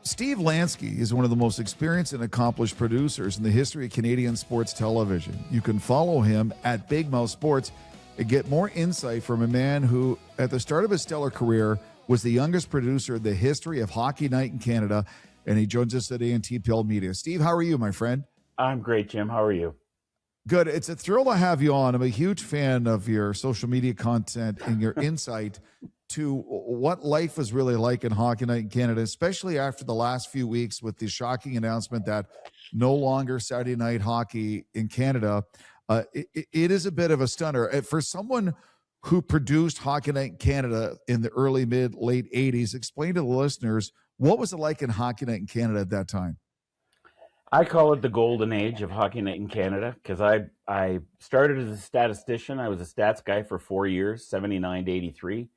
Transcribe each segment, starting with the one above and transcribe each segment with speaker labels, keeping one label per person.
Speaker 1: Steve Lansky is one of the most experienced and accomplished producers in the history of Canadian sports television. You can follow him at Big Mouth Sports and get more insight from a man who, at the start of his stellar career, was the youngest producer in the history of Hockey Night in Canada, and he joins us today in TPL Media. Steve, how are you, my friend?
Speaker 2: I'm great, Jim. How are you?
Speaker 1: Good. It's a thrill to have you on. I'm a huge fan of your social media content and your insight to what life was really like in Hockey Night in Canada, especially after the last few weeks with the shocking announcement that no longer Saturday night hockey in Canada. It is a bit of a stunner. For someone who produced Hockey Night in Canada in the early, mid, late 80s, explain to the listeners, what was it like in Hockey Night in Canada at that time?
Speaker 2: I call it the golden age of Hockey Night in Canada because I started as a statistician. I was a stats guy for 4 years, 79 to 83.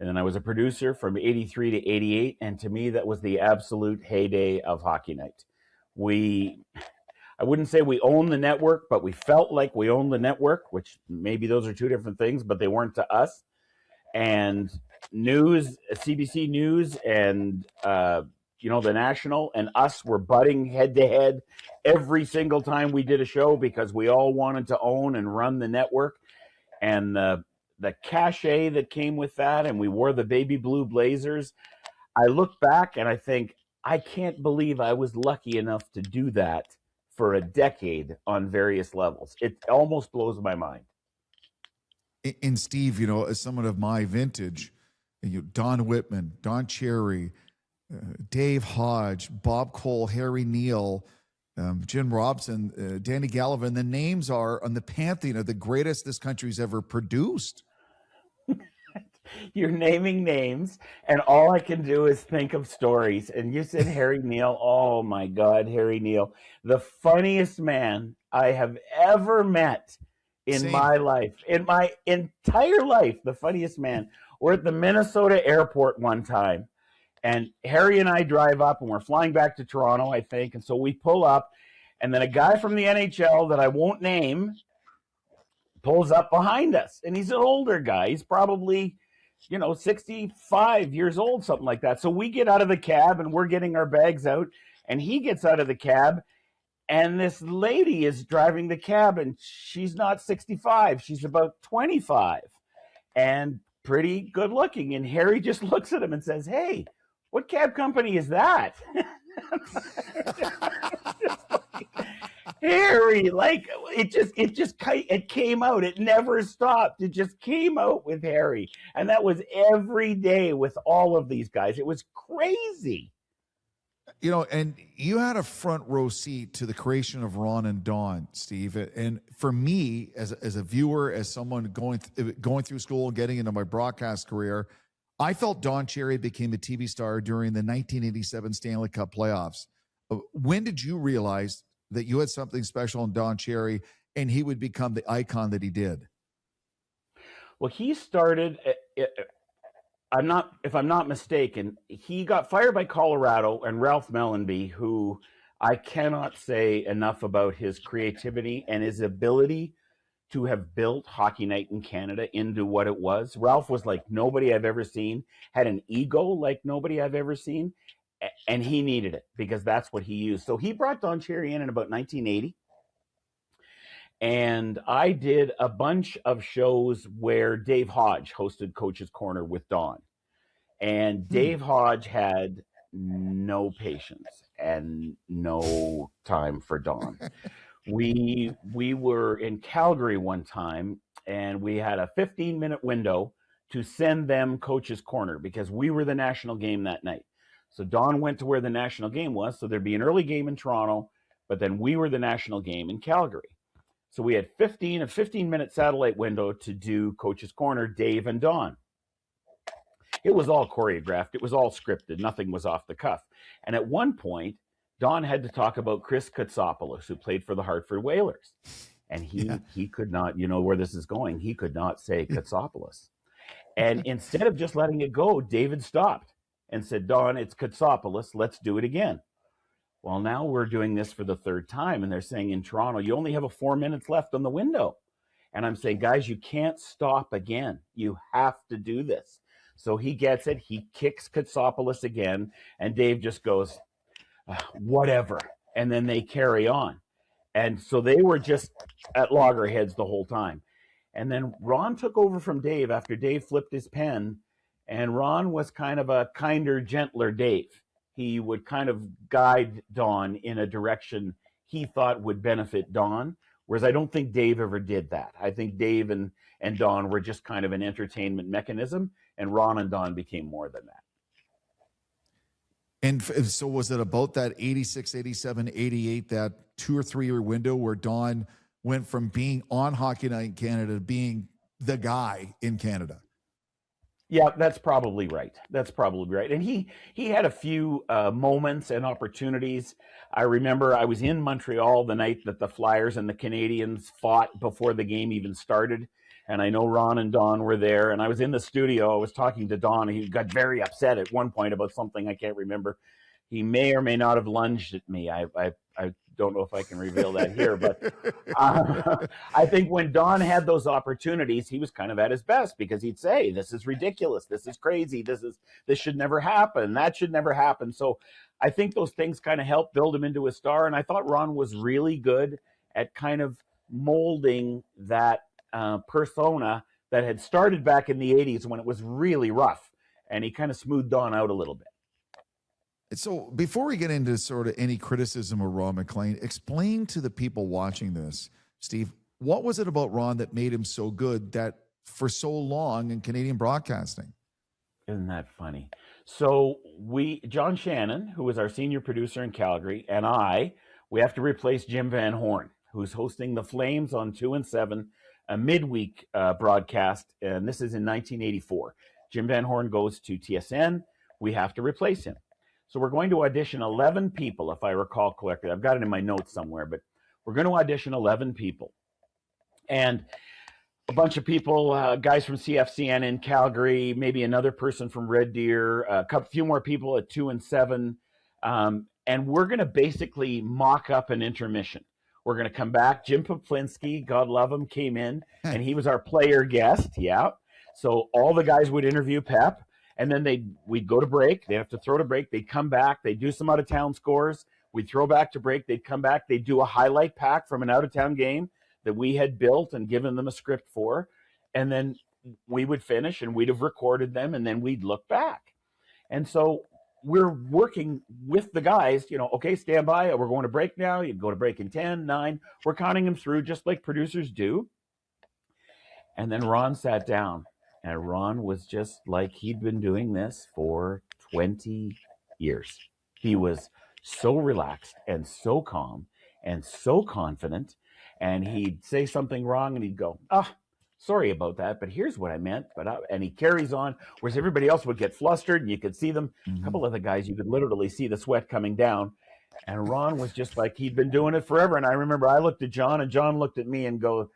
Speaker 2: And then I was a producer from 83 to 88. And to me, that was the absolute heyday of Hockey Night. I wouldn't say we owned the network, but we felt like we owned the network, which maybe those are two different things, but they weren't to us. And news, CBC News and, the National and us were butting head to head every single time we did a show because we all wanted to own and run the network. And the cachet that came with that, and we wore the baby blue blazers. I look back and I think, I can't believe I was lucky enough to do that for a decade on various levels. It almost blows my mind.
Speaker 1: And Steve, as someone of my vintage, Don Whitman, Don Cherry, Dave Hodge, Bob Cole, Harry Neal, Jim Robson, Danny Gallivan, the names are on the pantheon of the greatest this country's ever produced.
Speaker 2: You're naming names, and all I can do is think of stories. And you said Harry Neal. Oh, my God, Harry Neal. The funniest man I have ever met in my life. In my entire life, the funniest man. We're at the Minnesota airport one time, and Harry and I drive up, and we're flying back to Toronto, I think. And so we pull up, and then a guy from the NHL that I won't name pulls up behind us. And he's an older guy. He's probably 65 years old, something like that. So we get out of the cab and we're getting our bags out, and he gets out of the cab, and this lady is driving the cab, and she's not 65. She's about 25 and pretty good looking. And Harry just looks at him and says, "Hey, what cab company is that?" Harry, it came out. It never stopped. It just came out with Harry. And that was every day with all of these guys. It was crazy.
Speaker 1: And you had a front row seat to the creation of Ron and Don, Steve. And for me, as a viewer, as someone going through school and getting into my broadcast career, I felt Don Cherry became a TV star during the 1987 Stanley Cup playoffs. When did you realize that you had something special in Don Cherry and he would become the icon that he did?
Speaker 2: Well, he started, if I'm not mistaken, he got fired by Colorado, and Ralph Mellanby, who I cannot say enough about his creativity and his ability to have built Hockey Night in Canada into what it was. Ralph was like nobody I've ever seen, had an ego like nobody I've ever seen. And he needed it because that's what he used. So he brought Don Cherry in about 1980. And I did a bunch of shows where Dave Hodge hosted Coach's Corner with Don. And Dave Hodge had no patience and no time for Don. We were in Calgary one time, and we had a 15-minute window to send them Coach's Corner because we were the national game that night. So Don went to where the national game was. So there'd be an early game in Toronto, but then we were the national game in Calgary. So we had a 15-minute satellite window to do Coach's Corner, Dave and Don. It was all choreographed. It was all scripted. Nothing was off the cuff. And at one point, Don had to talk about Chris Katsopoulos, who played for the Hartford Whalers. And he could not, where this is going, he could not say Katsopoulos. And instead of just letting it go, David stopped and said, "Don, it's Katsopoulos. Let's do it again." Well, now we're doing this for the third time, and they're saying in Toronto, you only have 4 minutes left on the window. And I'm saying, guys, you can't stop again. You have to do this. So he gets it. He kicks Katsopoulos again, and Dave just goes, whatever. And then they carry on. And so they were just at loggerheads the whole time. And then Ron took over from Dave after Dave flipped his pen. And Ron was kind of a kinder, gentler Dave. He would kind of guide Don in a direction he thought would benefit Don. Whereas I don't think Dave ever did that. I think Dave and Don were just kind of an entertainment mechanism. And Ron and Don became more than that.
Speaker 1: And so was it about that 86, 87, 88, that 2 or 3 year window where Don went from being on Hockey Night in Canada to being the guy in Canada?
Speaker 2: Yeah, that's probably right. That's probably right. And he had a few moments and opportunities. I remember I was in Montreal the night that the Flyers and the Canadiens fought before the game even started. And I know Ron and Don were there. And I was in the studio. I was talking to Don. And he got very upset at one point about something I can't remember. He may or may not have lunged at me. I don't know if I can reveal that here, but I think when Don had those opportunities, he was kind of at his best because he'd say, "This is ridiculous. This is crazy. This should never happen. That should never happen." So I think those things kind of helped build him into a star. And I thought Ron was really good at kind of molding that persona that had started back in the 80s when it was really rough, and he kind of smoothed Don out a little bit.
Speaker 1: So before we get into sort of any criticism of Ron MacLean, explain to the people watching this, Steve, what was it about Ron that made him so good that for so long in Canadian broadcasting?
Speaker 2: Isn't that funny? So John Shannon, who was our senior producer in Calgary, and we have to replace Jim Van Horn, who's hosting the Flames on 2 and 7, a midweek broadcast, and this is in 1984. Jim Van Horn goes to TSN. We have to replace him. So we're going to audition 11 people, if I recall correctly. I've got it in my notes somewhere, but we're going to audition 11 people. And a bunch of people, guys from CFCN in Calgary, maybe another person from Red Deer, a few more people at 2 and 7. And we're going to basically mock up an intermission. We're going to come back. Jim Poplinski, God love him, came in, and he was our player guest. Yeah. So all the guys would interview Pep. And then we'd go to break. They'd have to throw to break. They'd come back. They'd do some out-of-town scores. We'd throw back to break. They'd come back. They'd do a highlight pack from an out-of-town game that we had built and given them a script for. And then we would finish, and we'd have recorded them, and then we'd look back. And so we're working with the guys, okay, stand by. We're going to break now. You go to break in 10, 9. We're counting them through just like producers do. And then Ron sat down. And Ron was just like he'd been doing this for 20 years. He was so relaxed and so calm and so confident. And he'd say something wrong and he'd go, sorry about that, but here's what I meant. And he carries on, whereas everybody else would get flustered and you could see them. A couple of the guys, you could literally see the sweat coming down. And Ron was just like he'd been doing it forever. And I remember I looked at John and John looked at me and go,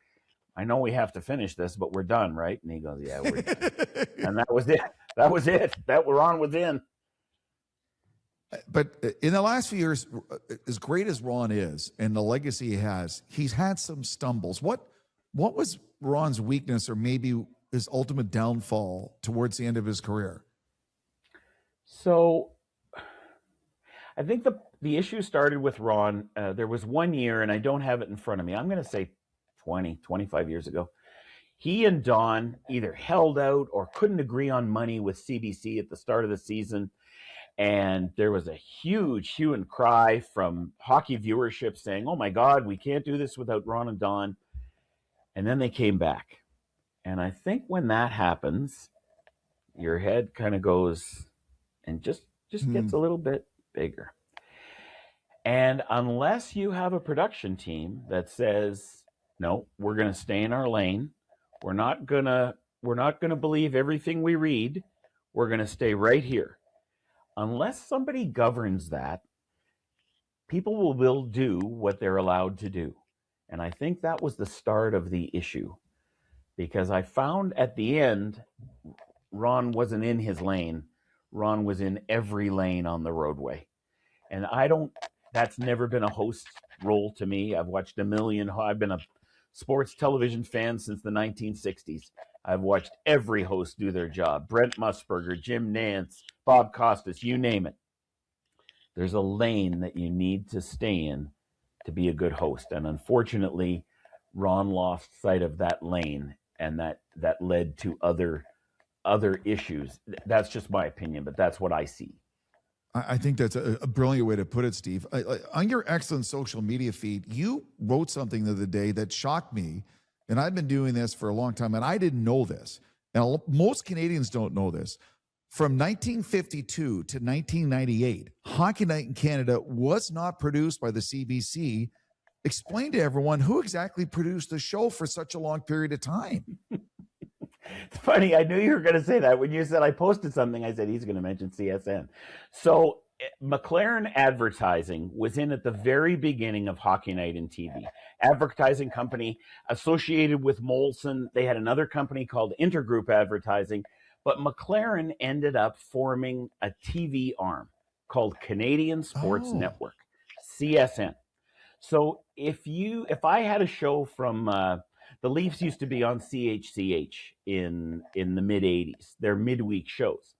Speaker 2: "I know we have to finish this, but we're done, right?" And he goes, "Yeah, we're done." And that was it. That was it. Ron was in.
Speaker 1: But in the last few years, as great as Ron is and the legacy he has, he's had some stumbles. What was Ron's weakness or maybe his ultimate downfall towards the end of his career?
Speaker 2: So I think the issue started with Ron. There was one year, and I don't have it in front of me. I'm going to say 20, 25 years ago. He and Don either held out or couldn't agree on money with CBC at the start of the season. And there was a huge hue and cry from hockey viewership saying, "Oh my God, we can't do this without Ron and Don." And then they came back. And I think when that happens, your head kind of goes and just gets a little bit bigger. And unless you have a production team that says, "No, we're going to stay in our lane. We're not going to believe everything we read. We're going to stay right here." Unless somebody governs that, people will do what they're allowed to do. And I think that was the start of the issue, because I found at the end, Ron wasn't in his lane. Ron was in every lane on the roadway. And that's never been a host role to me. I've watched I've been a sports television fan since the 1960s. I've watched every host do their job. Brent Musburger, Jim Nance, Bob Costas, you name it. There's a lane that you need to stay in to be a good host. And unfortunately, Ron lost sight of that lane, and that led to other issues. That's just my opinion, but that's what I see.
Speaker 1: I think that's a brilliant way to put it, Steve. On your excellent social media feed, you wrote something the other day that shocked me, and I've been doing this for a long time, and I didn't know this. And most Canadians don't know this. From 1952 to 1998, Hockey Night in Canada was not produced by the CBC. Explain to everyone who exactly produced the show for such a long period of time.
Speaker 2: It's funny. I knew you were going to say that. When you said I posted something, I said he's going to mention CSN. So McLaren Advertising was in at the very beginning of Hockey Night in TV. Advertising company associated with Molson. They had another company called Intergroup Advertising. But McLaren ended up forming a TV arm called Canadian Sports Network, CSN. So if I had a show from the Leafs used to be on CHCH in the mid 80s, their midweek shows.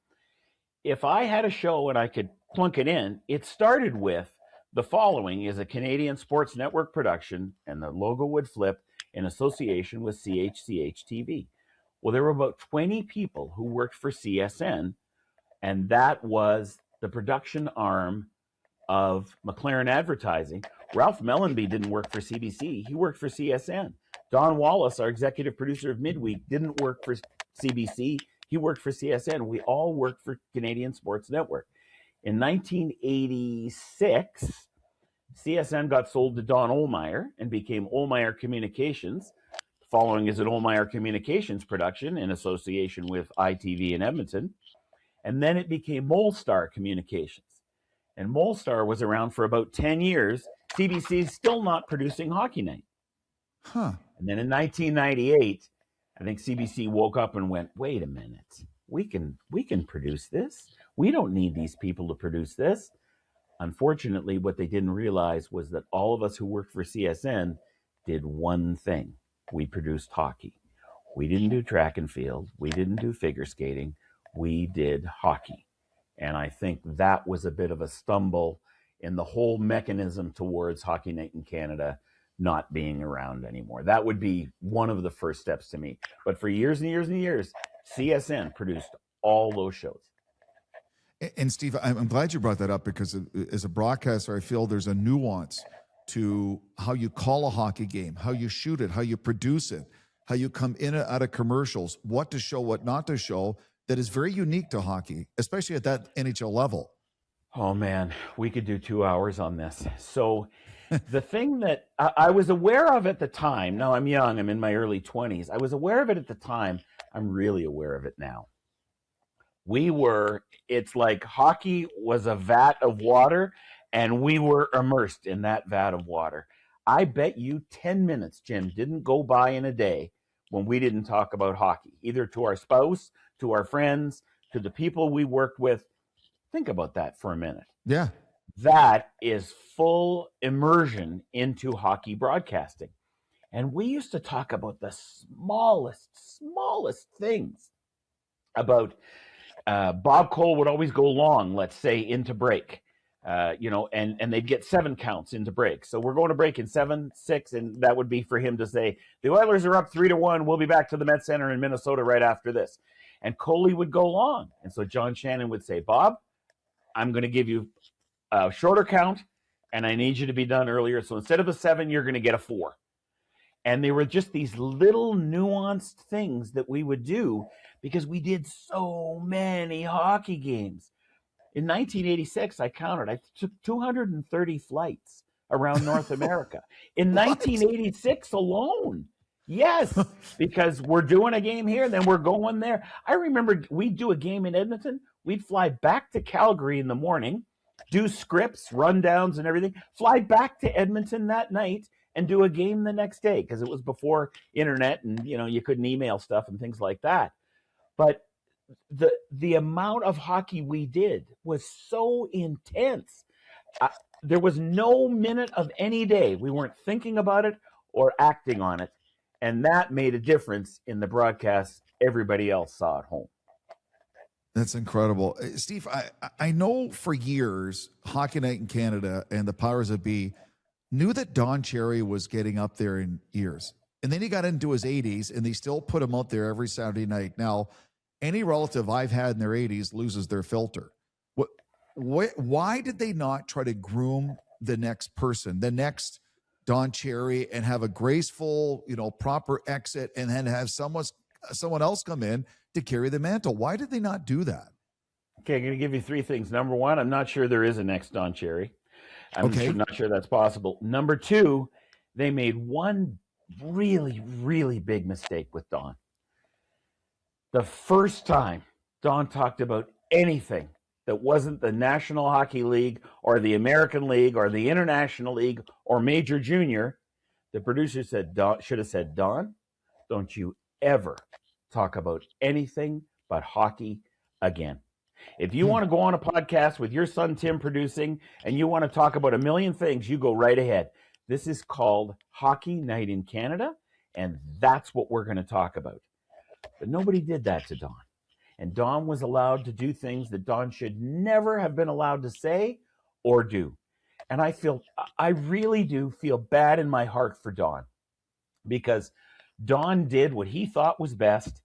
Speaker 2: If I had a show and I could plunk it in, it started with the following is a Canadian Sports Network production, and the logo would flip in association with CHCH TV. Well, there were about 20 people who worked for CSN, and that was the production arm of McLaren Advertising. Ralph Mellenby didn't work for CBC. He worked for CSN. Don Wallace, our executive producer of Midweek, didn't work for CBC. He worked for CSN. We all worked for Canadian Sports Network. In 1986, CSN got sold to Don Ohlmeyer and became Ohlmeyer Communications. Following is an Ohlmeyer Communications production in association with ITV in Edmonton. And then it became Molestar Communications. And Molestar was around for about 10 years. CBC is still not producing Hockey Night.
Speaker 1: Huh.
Speaker 2: And then in 1998, I think CBC woke up and went, wait a minute, we can produce this. We don't need these people to produce this. Unfortunately, what they didn't realize was that all of us who worked for CSN did one thing. We produced hockey. We didn't do track and field. We didn't do figure skating. We did hockey. And I think that was a bit of a stumble in the whole mechanism towards Hockey Night in Canada not being around anymore. That would be one of the first steps to me. But for years and years and years, CSN produced all those shows.
Speaker 1: And Steve, I'm glad you brought that up, because as a broadcaster, I feel there's a nuance to how you call a hockey game, how you shoot it, how you produce it, how you come in and out of commercials, what to show, what not to show, that is very unique to hockey, especially at that NHL level.
Speaker 2: Oh, man, we could do 2 hours on this. So the thing that I was aware of at the time, now I'm young, I'm in my early 20s. I was aware of it at the time. I'm really aware of it now. It's like hockey was a vat of water, and we were immersed in that vat of water. I bet you 10 minutes, Jim, didn't go by in a day when we didn't talk about hockey, either to our spouse, to our friends, to the people we worked with. Think about that for a minute.
Speaker 1: Yeah.
Speaker 2: That is full immersion into hockey broadcasting. And we used to talk about the smallest things. About Bob Cole would always go long, let's say, into break. And they'd get 7 counts into break. So we're going to break in 7-6, and that would be for him to say, the Oilers are up 3-1. We'll be back to the Met Center in Minnesota right after this. And Coley would go long. And so John Shannon would say, Bob, I'm going to give you a shorter count, and I need you to be done earlier. So instead of a 7, you're going to get a 4. And they were just these little nuanced things that we would do because we did so many hockey games. In 1986, I counted, I took 230 flights around North America. In 1986 alone. Yes, because we're doing a game here, then we're going there. I remember we'd do a game in Edmonton. We'd fly back to Calgary in the morning, do scripts, rundowns and everything, fly back to Edmonton that night and do a game the next day, because it was before internet and, you couldn't email stuff and things like that. But the amount of hockey we did was so intense. There was no minute of any day we weren't thinking about it or acting on it. And that made a difference in the broadcast everybody else saw at home.
Speaker 1: That's incredible. Steve, I know for years, Hockey Night in Canada and the powers that be knew that Don Cherry was getting up there in years. And then he got into his 80s and they still put him out there every Saturday night. Now, any relative I've had in their 80s loses their filter. Why did they not try to groom the next person, the next Don Cherry, and have a graceful, proper exit, and then have someone else come in to carry the mantle? Why did they not do that?
Speaker 2: Okay, I'm going to give you three things. Number one, I'm not sure there is a next Don Cherry. I'm not sure that's possible. Number two, they made one really, really big mistake with Don. The first time Don talked about anything that wasn't the National Hockey League or the American League or the International League or Major Junior, the producer should have said, Don, don't you ever talk about anything but hockey again. If you want to go on a podcast with your son Tim producing and you want to talk about a million things, you go right ahead. This is called Hockey Night in Canada, and that's what we're going to talk about. But nobody did that to Don. And Don was allowed to do things that Don should never have been allowed to say or do. And I really do feel bad in my heart for Don, because Don did what he thought was best,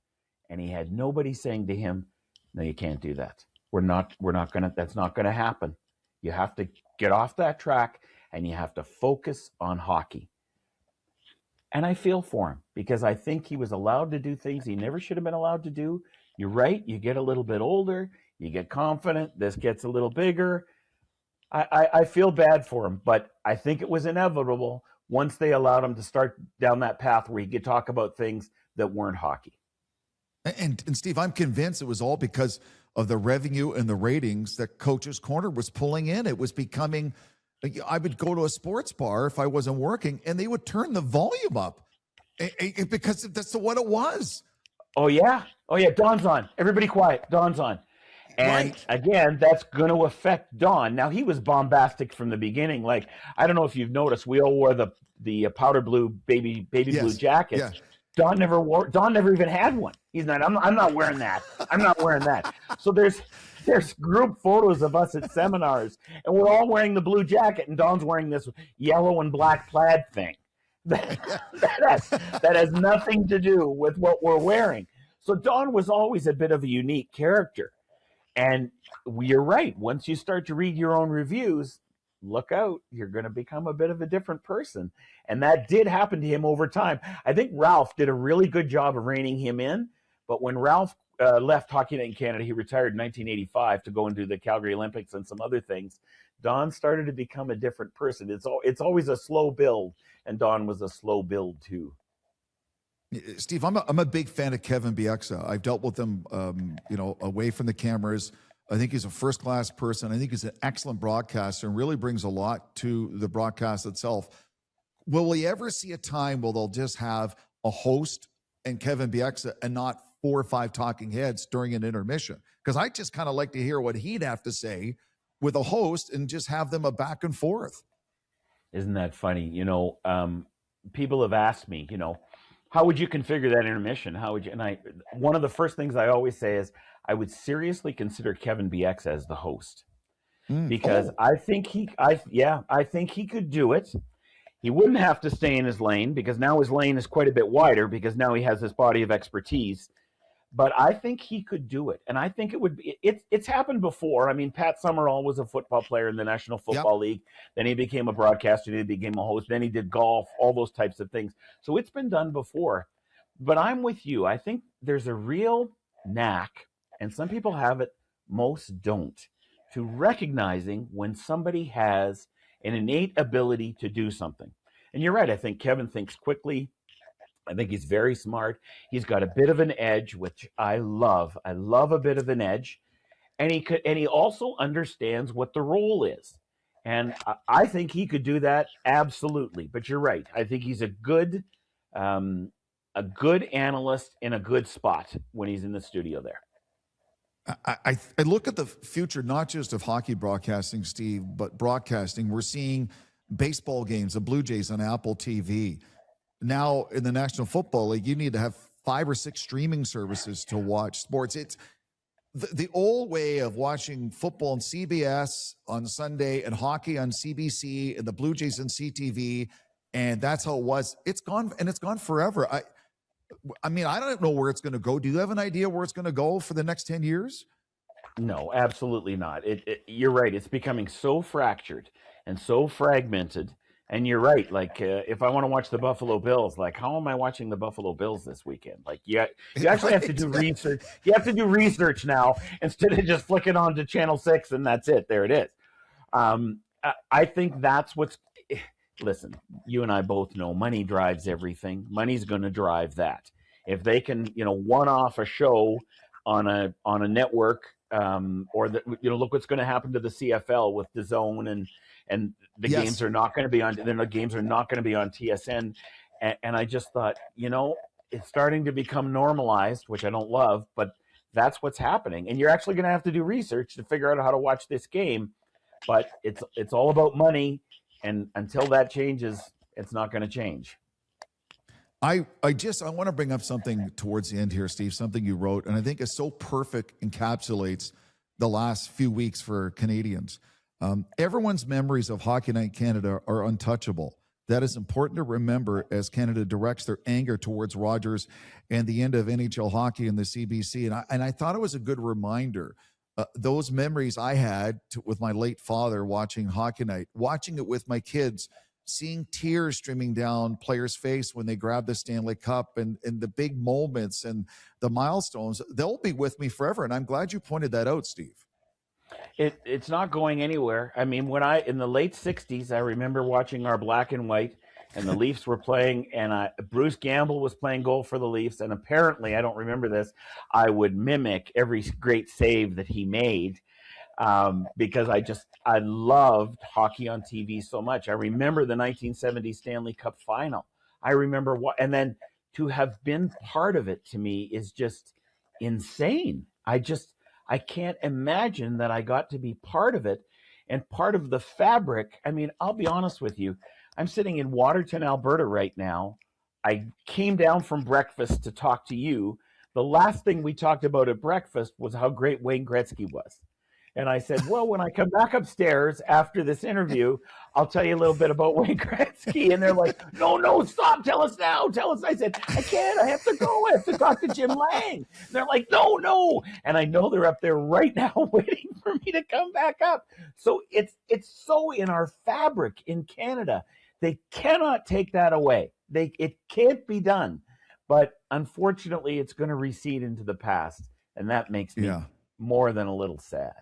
Speaker 2: and he had nobody saying to him, no, you can't do that. That's not gonna happen. You have to get off that track and you have to focus on hockey. And I feel for him, because I think he was allowed to do things he never should have been allowed to do. You're right. You get a little bit older, you get confident, this gets a little bigger. I feel bad for him, but I think it was inevitable once they allowed him to start down that path where he could talk about things that weren't hockey.
Speaker 1: And Steve, I'm convinced it was all because of the revenue and the ratings that Coach's Corner was pulling in. It was becoming, I would go to a sports bar if I wasn't working, and they would turn the volume up because that's what it was.
Speaker 2: Oh, yeah. Don's on. Everybody quiet. Don's on. And again, that's going to affect Don. Now, he was bombastic from the beginning. Like, I don't know if you've noticed, we all wore the powder blue baby blue jackets. Yeah. Don never even had one. He's not, I'm not wearing that. I'm not wearing that. So there's group photos of us at seminars, and we're all wearing the blue jacket, and Don's wearing this yellow and black plaid thing. That has nothing to do with what we're wearing. So Don was always a bit of a unique character. And you're right. Once you start to read your own reviews, look out, you're going to become a bit of a different person. And that did happen to him over time. I think Ralph did a really good job of reining him in. But when Ralph left Hockey Night in Canada, he retired in 1985 to go and do the Calgary Olympics and some other things. Don started to become a different person. It's always a slow build, and Don was a slow build too.
Speaker 1: Steve, I'm a big fan of Kevin Bieksa. I've dealt with him, away from the cameras. I think he's a first-class person. I think he's an excellent broadcaster and really brings a lot to the broadcast itself. Will we ever see a time where they'll just have a host and Kevin Bieksa and not 4 or 5 talking heads during an intermission? Because I just kind of like to hear what he'd have to say with a host and just have them a back and forth.
Speaker 2: Isn't that funny? People have asked me, how would you configure that intermission? How would you? And one of the first things I always say is I would seriously consider Kevin Bieksa as the host, because I think he could do it. He wouldn't have to stay in his lane, because now his lane is quite a bit wider, because now he has this body of expertise. But I think he could do it, and I think it would be. It's happened before. I mean, Pat Summerall was a football player in the National Football League. Then he became a broadcaster. Then he became a host. Then he did golf. All those types of things. So it's been done before. But I'm with you. I think there's a real knack, and some people have it, most don't, to recognizing when somebody has an innate ability to do something. And you're right. I think Kevin thinks quickly. I think he's very smart. He's got a bit of an edge, which I love. I love a bit of an edge. And he also understands what the role is. And I think he could do that absolutely. But you're right. I think he's a good analyst in a good spot when he's in the studio there.
Speaker 1: I look at the future, not just of hockey broadcasting, Steve, but broadcasting. We're seeing baseball games, the Blue Jays on Apple TV. Now in the National Football League, you need to have 5 or 6 streaming services to watch sports. the old way of watching football on CBS on Sunday and hockey on CBC and the Blue Jays on CTV, and that's how it was. It's gone, and it's gone forever. I mean, I don't know where it's going to go. Do you have an idea where it's going to go for the next 10 years?
Speaker 2: No, absolutely not. You're right. It's becoming so fractured and so fragmented. And you're right. Like, if I want to watch the Buffalo Bills, like, how am I watching the Buffalo Bills this weekend? Like, you actually have to do research. You have to do research now instead of just flicking on to Channel 6 and that's it. There it is. I think that's what's. Listen, you and I both know money drives everything. Money's going to drive that. If they can, one off a show on a network, or look what's going to happen to the CFL with DAZN and the
Speaker 1: Yes.
Speaker 2: games are not going to be on. Then the games are not going to be on TSN. And I just thought, it's starting to become normalized, which I don't love, but that's what's happening. And you're actually going to have to do research to figure out how to watch this game. But it's all about money. And until that changes, it's not going to change.
Speaker 1: I want to bring up something towards the end here, Steve, something you wrote, and I think is so perfect, encapsulates the last few weeks for Canadians. Everyone's memories of Hockey Night Canada are untouchable. That is important to remember as Canada directs their anger towards Rogers and the end of NHL hockey and the CBC. And I thought it was a good reminder. Those memories I had with my late father watching Hockey Night, watching it with my kids, seeing tears streaming down players' face when they grab the Stanley Cup and the big moments and the milestones, they'll be with me forever. And I'm glad you pointed that out, Steve.
Speaker 2: It's not going anywhere. I mean, in the late 60s, I remember watching our black and white, and the Leafs were playing, and Bruce Gamble was playing goal for the Leafs, and apparently, I don't remember this, I would mimic every great save that he made, because I loved hockey on TV so much. I remember the 1970 Stanley Cup final. I remember and then to have been part of it to me is just insane. I can't imagine that I got to be part of it and part of the fabric. I mean, I'll be honest with you. I'm sitting in Waterton, Alberta right now. I came down from breakfast to talk to you. The last thing we talked about at breakfast was how great Wayne Gretzky was. And I said, well, when I come back upstairs after this interview, I'll tell you a little bit about Wayne Gretzky. And they're like, no, stop. Tell us now. Tell us. I said, I can't. I have to go. I have to talk to Jim Lang. And they're like, no. And I know they're up there right now waiting for me to come back up. So it's so in our fabric in Canada. They cannot take that away. It can't be done. But unfortunately, it's going to recede into the past. And that makes me more than a little sad.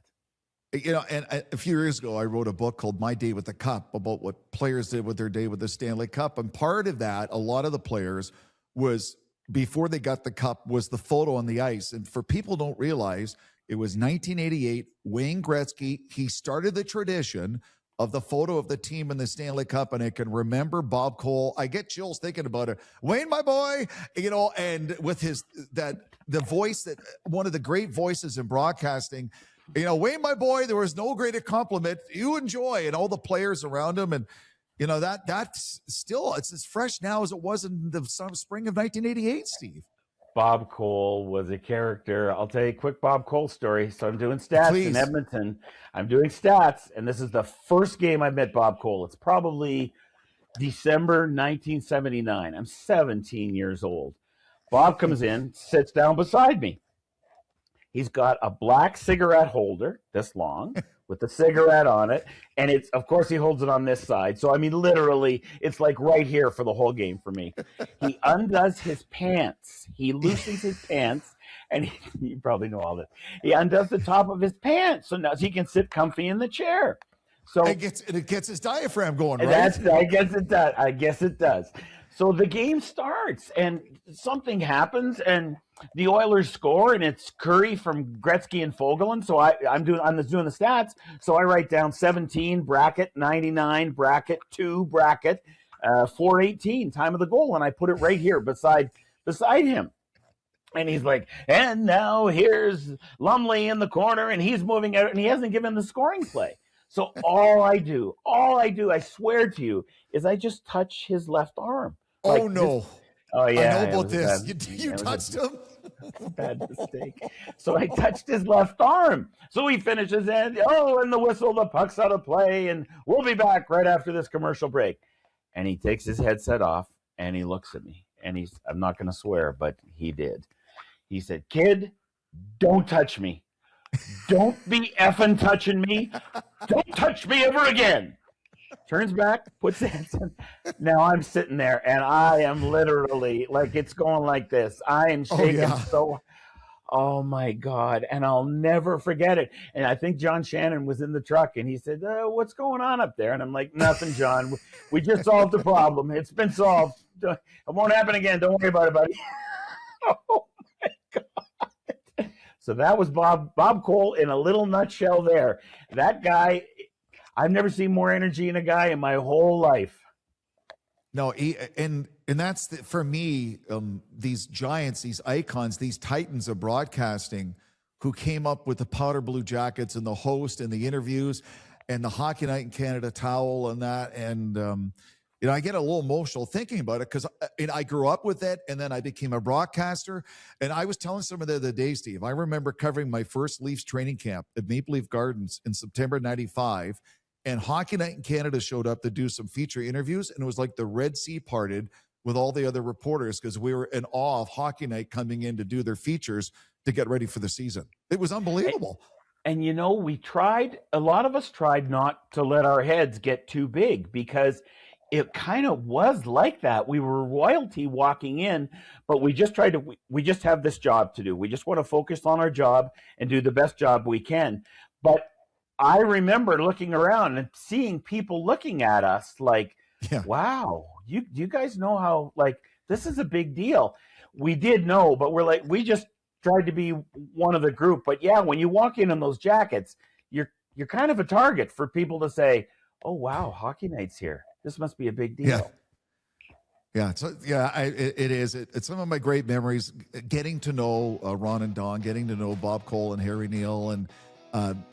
Speaker 1: And a few years ago, I wrote a book called My Day with the Cup about what players did with their day with the Stanley Cup. And part of that, a lot of the players was, before they got the cup, was the photo on the ice. And for people don't realize, it was 1988, Wayne Gretzky. He started the tradition of the photo of the team in the Stanley Cup. And I can remember Bob Cole. I get chills thinking about it. Wayne, my boy, and with the voice that one of the great voices in broadcasting, Wayne, my boy, there was no greater compliment. You enjoy, and all the players around him. And, that's still, it's as fresh now as it was in the spring of 1988, Steve.
Speaker 2: Bob Cole was a character. I'll tell you a quick Bob Cole story. So I'm doing stats in Edmonton. I'm doing stats, and this is the first game I met Bob Cole. It's probably December 1979. I'm 17 years old. Bob comes in, sits down beside me. He's got a black cigarette holder this long with the cigarette on it. And of course, he holds it on this side. So, I mean, literally, it's like right here for the whole game for me. He undoes his pants. He loosens his pants. And you probably know all this. He undoes the top of his pants. So now he can sit comfy in the chair. So
Speaker 1: it gets his diaphragm going, right?
Speaker 2: I guess it does. So the game starts and something happens and the Oilers score, and it's Curry from Gretzky and Fogelin. So I'm doing the stats. So I write down 17 bracket 99 bracket 2 bracket 418 time of the goal, and I put it right here beside him. And he's like, and now here's Lumley in the corner, and he's moving out, and he hasn't given the scoring play. So all I do, I swear to you, is I just touch his left arm.
Speaker 1: Oh, no.
Speaker 2: Oh, yeah.
Speaker 1: I know about this. You touched him?
Speaker 2: It's a bad mistake. So I touched his left arm. So he finishes and the whistle, the puck's out of play, and we'll be back right after this commercial break. And he takes his headset off and he looks at me and I'm not going to swear, but he did. He said, "Kid, don't touch me. Don't be effing touching me. Don't touch me ever again." Turns back, puts the headset on. Now I'm sitting there and I am literally like, it's going like this. I am shaking oh my God. And I'll never forget it. And I think John Shannon was in the truck and he said, "What's going on up there?" And I'm like, "Nothing, John. We just solved the problem. It's been solved. It won't happen again. Don't worry about it, buddy." Oh my God. So that was Bob Cole in a little nutshell there. That guy, I've never seen more energy in a guy in my whole life.
Speaker 1: No, and that's for me, these giants, these icons, these titans of broadcasting who came up with the powder blue jackets and the host and the interviews and the Hockey Night in Canada towel and that. And, I get a little emotional thinking about it because I grew up with it and then I became a broadcaster. And I was telling someone the other day, Steve, I remember covering my first Leafs training camp at Maple Leaf Gardens in September 95. And Hockey Night in Canada showed up to do some feature interviews. And it was like the Red Sea parted with all the other reporters because we were in awe of Hockey Night coming in to do their features to get ready for the season. It was unbelievable.
Speaker 2: And a lot of us tried not to let our heads get too big because it kind of was like that. We were royalty walking in, but we just have this job to do. We just want to focus on our job and do the best job we can. But I remember looking around and seeing people looking at us like, wow, you guys know how, like, this is a big deal. We did know, but we just tried to be one of the group. But yeah, when you walk in those jackets, you're kind of a target for people to say, "Oh, wow, Hockey Night's here. This must be a big deal."
Speaker 1: Yeah. It is. It's some of my great memories, getting to know Ron and Don, getting to know Bob Cole and Harry Neal. And,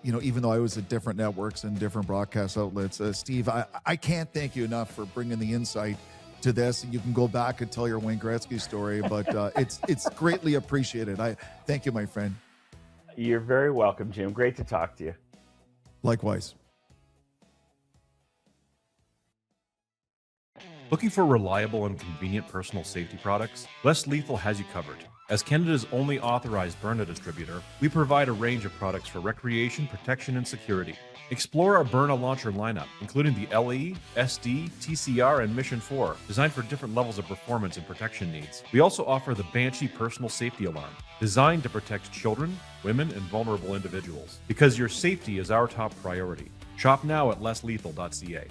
Speaker 1: even though I was at different networks and different broadcast outlets, Steve, I can't thank you enough for bringing the insight to this. And you can go back and tell your Wayne Gretzky story, but it's greatly appreciated. I thank you, my friend.
Speaker 2: You're very welcome, Jim. Great to talk to you.
Speaker 1: Likewise.
Speaker 3: Looking for reliable and convenient personal safety products? Less Lethal has you covered. As Canada's only authorized Byrna distributor, we provide a range of products for recreation, protection, and security. Explore our Byrna launcher lineup, including the LE, SD, TCR, and Mission 4, designed for different levels of performance and protection needs. We also offer the Banshee personal safety alarm, designed to protect children, women, and vulnerable individuals. Because your safety is our top priority. Shop now at lesslethal.ca.